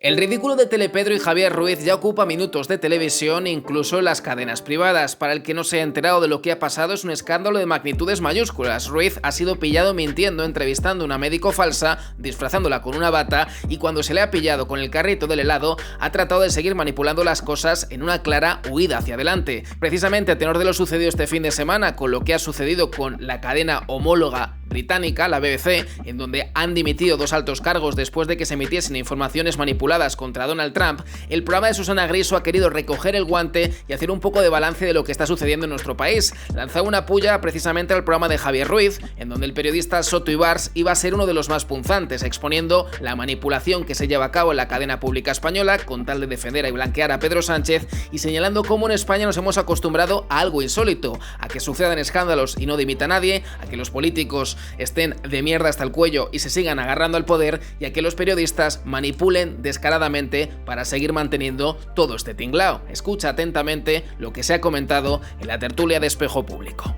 El ridículo de Telepedro y Javier Ruiz ya ocupa minutos de televisión, incluso en las cadenas privadas. Para el que no se ha enterado de lo que ha pasado, es un escándalo de magnitudes mayúsculas. Ruiz ha sido pillado mintiendo, entrevistando a una médico falsa, disfrazándola con una bata, y cuando se le ha pillado con el carrito del helado, ha tratado de seguir manipulando las cosas en una clara huida hacia adelante. Precisamente a tenor de lo sucedido este fin de semana, con lo que ha sucedido con la cadena homóloga británica, la BBC, en donde han dimitido dos altos cargos después de que se emitiesen informaciones manipuladas contra Donald Trump, el programa de Susana Griso ha querido recoger el guante y hacer un poco de balance de lo que está sucediendo en nuestro país. Lanzaba una puya precisamente al programa de Javier Ruiz, en donde el periodista Soto Ibars iba a ser uno de los más punzantes, exponiendo la manipulación que se lleva a cabo en la cadena pública española con tal de defender y blanquear a Pedro Sánchez, y señalando cómo en España nos hemos acostumbrado a algo insólito, a que sucedan escándalos y no dimita a nadie, a que los políticos estén de mierda hasta el cuello y se sigan agarrando al poder, y a que los periodistas manipulen descaradamente para seguir manteniendo todo este tinglao. Escucha atentamente lo que se ha comentado en la tertulia de Espejo Público.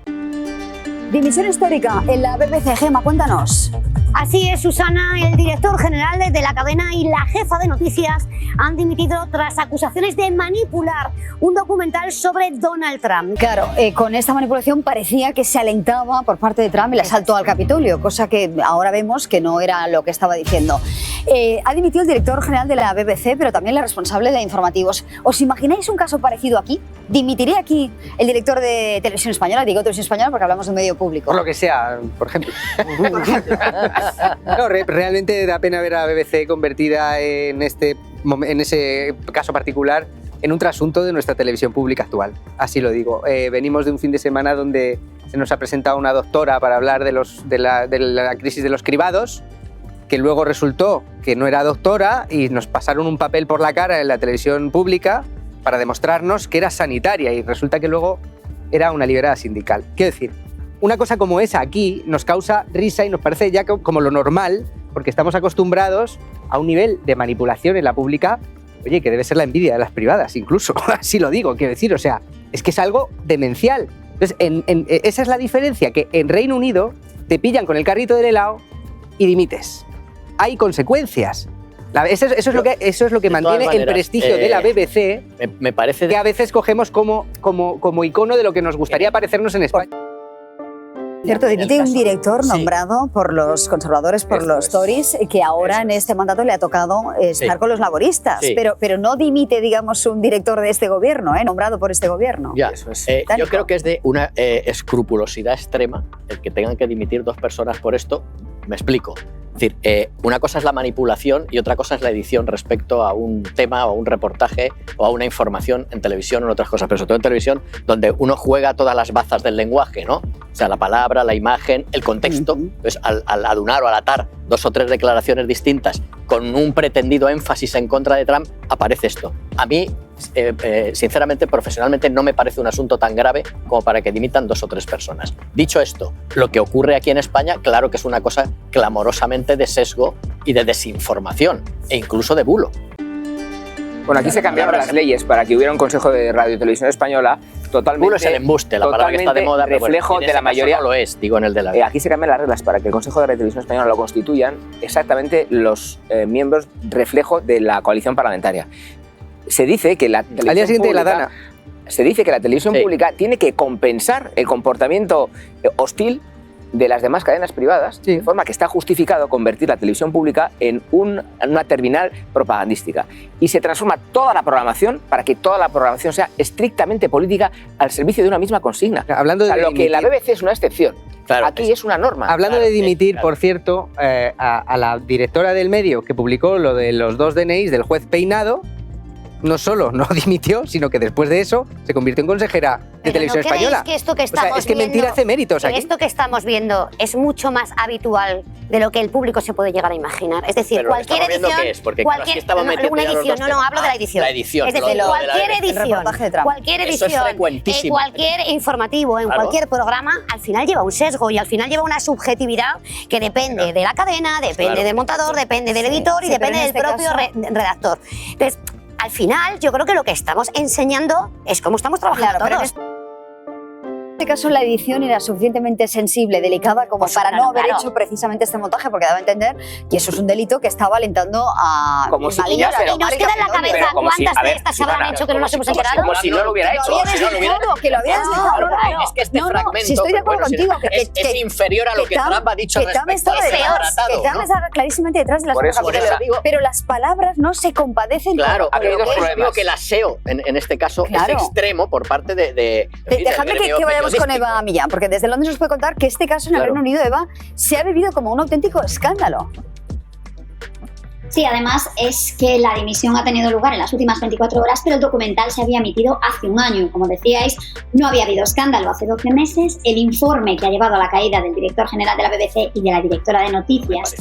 Dimisión histórica en la BBC. Gemma, cuéntanos. Así es, Susana. El director general de la cadena y la jefa de noticias han dimitido tras acusaciones de manipular un documental sobre Donald Trump. Claro, con esta manipulación parecía que se alentaba por parte de Trump el asalto al Capitolio, cosa que ahora vemos que no era lo que estaba diciendo. Ha dimitido el director general de la BBC, pero también la responsable de informativos. ¿Os imagináis un caso parecido aquí? ¿Dimitiría aquí el director de Televisión Española? Digo Televisión Española porque hablamos de un medio público. Por lo que sea, por ejemplo. No, realmente da pena ver a BBC convertida en ese caso particular en un trasunto de nuestra televisión pública actual. Así lo digo. Venimos de un fin de semana donde se nos ha presentado una doctora para hablar de la crisis de los cribados, que luego resultó que no era doctora y nos pasaron un papel por la cara en la televisión pública para demostrarnos que era sanitaria, y resulta que luego era una liberada sindical. Quiero decir, una cosa como esa aquí nos causa risa y nos parece ya como lo normal, porque estamos acostumbrados a un nivel de manipulación en la pública, oye, que debe ser la envidia de las privadas, incluso, así lo digo, quiero decir, o sea, es que es algo demencial. Entonces, esa es la diferencia, que en Reino Unido te pillan con el carrito del helado y dimites. Hay consecuencias. Eso es lo que mantiene el prestigio de la BBC, me parece que a veces cogemos como icono de lo que nos gustaría parecernos en España. Cierto, dimite un director nombrado por los conservadores, por los Tories, que ahora en este mandato le ha tocado estar con los laboristas, pero no dimite, digamos, un director de este gobierno, nombrado por este gobierno. Ya, yo creo que es de una escrupulosidad extrema el que tengan que dimitir dos personas por esto. Me explico. Es decir, una cosa es la manipulación y otra cosa es la edición respecto a un tema o a un reportaje o a una información en televisión o en otras cosas, pero sobre todo en televisión, donde uno juega todas las bazas del lenguaje, ¿no? O sea, la palabra, la imagen, el contexto. Entonces, al adunar o al atar dos o tres declaraciones distintas con un pretendido énfasis en contra de Trump, aparece esto. A mí, sinceramente, profesionalmente, no me parece un asunto tan grave como para que dimitan dos o tres personas. Dicho esto, lo que ocurre aquí en España, claro que es una cosa clamorosamente de sesgo y de desinformación, e incluso de bulo. Bueno, aquí se cambiaron las leyes para que hubiera un Consejo de Radio y Televisión Española totalmente... Bulo es el embuste, la palabra que está de moda, pero reflejo de la mayoría. No lo es, digo, en el de la... Aquí se cambian las reglas para que el Consejo de Radio y Televisión Española lo constituyan exactamente los miembros reflejo de la coalición parlamentaria. Se dice que la televisión al día siguiente pública, de la Dana. Se dice que la televisión pública tiene que compensar el comportamiento hostil de las demás cadenas privadas, de forma que está justificado convertir la televisión pública en una terminal propagandística. Y se transforma toda la programación para que toda la programación sea estrictamente política al servicio de una misma consigna. Hablando de lo que la BBC es una excepción. Claro, aquí es una norma. Hablando de dimitir, por cierto, a la directora del medio que publicó lo de los 2 DNIs del juez Peinado, no solo no dimitió, sino que después de eso se convirtió en consejera de Televisión Española. Que esto que estamos es que mentir hace méritos aquí. Esto que estamos viendo es mucho más habitual de lo que el público se puede llegar a imaginar. Es decir, pero cualquier edición... ¿Qué es? Porque una edición, no, hablo de la edición. La edición. Es decir, cualquier edición, cualquier informativo, en cualquier programa, al final lleva un sesgo y al final lleva una subjetividad que depende de la cadena, depende del montador, depende del editor y depende del propio redactor. Entonces, al final, yo creo que lo que estamos enseñando es cómo estamos trabajando todos. En este caso la edición era suficientemente sensible, delicada, como para no haber hecho precisamente este montaje, porque daba a entender que eso es un delito que estaba alentando a... Como si y nos queda en la cabeza cuántas de estas se habrán hecho que no nos hemos enterado. Como si no lo hubiera hecho. Que lo había desdejado. Es que este fragmento, si estoy de acuerdo contigo, es inferior a lo que Trump ha dicho respecto al tratado. Que Trump estaba clarísimamente detrás de las cosas, pero las palabras no se compadecen. Claro, digo que el aseo en este caso es extremo por parte de dejadme que vayamos con Eva Millán, porque desde Londres nos puede contar que este caso en el Reino Unido, Eva, se ha vivido como un auténtico escándalo. Sí, además es que la dimisión ha tenido lugar en las últimas 24 horas, pero el documental se había emitido hace un año. Como decíais, no había habido escándalo hace 12 meses. El informe que ha llevado a la caída del director general de la BBC y de la directora de noticias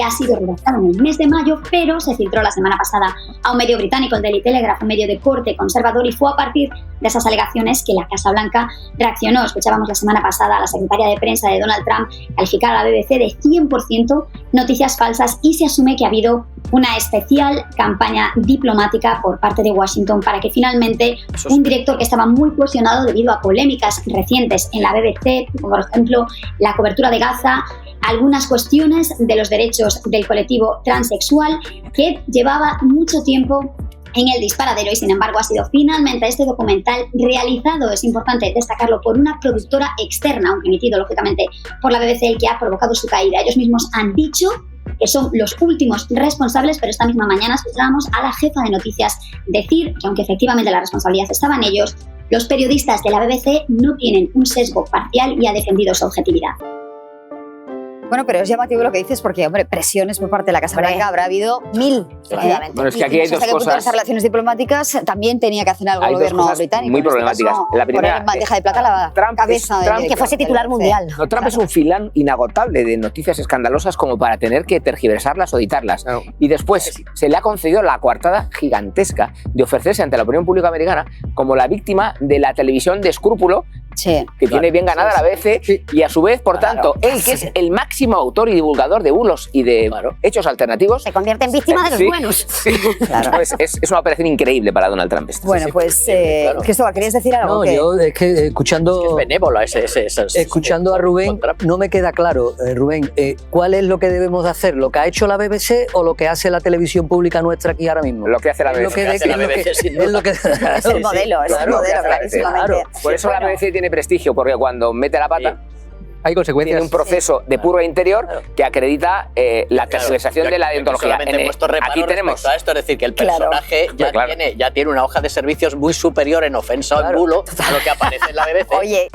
ha sido redactado en el mes de mayo, pero se filtró la semana pasada a un medio británico, el Daily Telegraph, un medio de corte conservador, y fue a partir de esas alegaciones que la Casa Blanca reaccionó. Escuchábamos la semana pasada a la secretaria de prensa de Donald Trump calificar a la BBC de 100% noticias falsas, y se asume que ha habido una especial campaña diplomática por parte de Washington para que finalmente un director que estaba muy cuestionado debido a polémicas recientes en la BBC, como por ejemplo la cobertura de Gaza, algunas cuestiones de los derechos del colectivo transexual, que llevaba mucho tiempo en el disparadero, y sin embargo ha sido finalmente este documental realizado, es importante destacarlo, por una productora externa, aunque emitido lógicamente por la BBC, el que ha provocado su caída. Ellos mismos han dicho que son los últimos responsables, pero esta misma mañana escuchábamos a la jefa de noticias decir que aunque efectivamente la responsabilidad estaba en ellos, los periodistas de la BBC no tienen un sesgo parcial y ha defendido su objetividad. Bueno, pero es llamativo lo que dices porque, hombre, presiones por parte de la Casa Blanca habrá habido 1000. Bueno, es que aquí hay dos cosas. Las relaciones diplomáticas también tenía que hacer algo el gobierno británico. Muy problemáticas. La primera, poner en bandeja de plata la cabeza que fuese titular mundial. No, Trump es un filán inagotable de noticias escandalosas como para tener que tergiversarlas o editarlas. Y después se le ha concedido la coartada gigantesca de ofrecerse ante la opinión pública americana como la víctima de la televisión de escrúpulo, que tiene bien ganada la BBC, y a su vez, por tanto, él, que es el máximo autor y divulgador de bulos y de hechos alternativos, se convierte en víctima de los buenos. Es una operación increíble para Donald Trump. Bueno, pues, Cristóbal, ¿querías decir algo? No, yo es que escuchando... Es benévolo escuchando a Rubén, no me queda claro, Rubén, ¿cuál es lo que debemos de hacer? ¿Lo que ha hecho la BBC o lo que hace la televisión pública nuestra aquí ahora mismo? Lo que hace la BBC. Es el modelo, clarísimamente. Por eso la BBC tiene prestigio, porque cuando mete la pata hay consecuencias. Tiene un proceso de purga interior que acredita la tergiversación de la deontología. Aquí tenemos a esto, es decir, que el personaje ya tiene una hoja de servicios muy superior en ofensa o en bulo a lo que aparece en la BBC. Oye.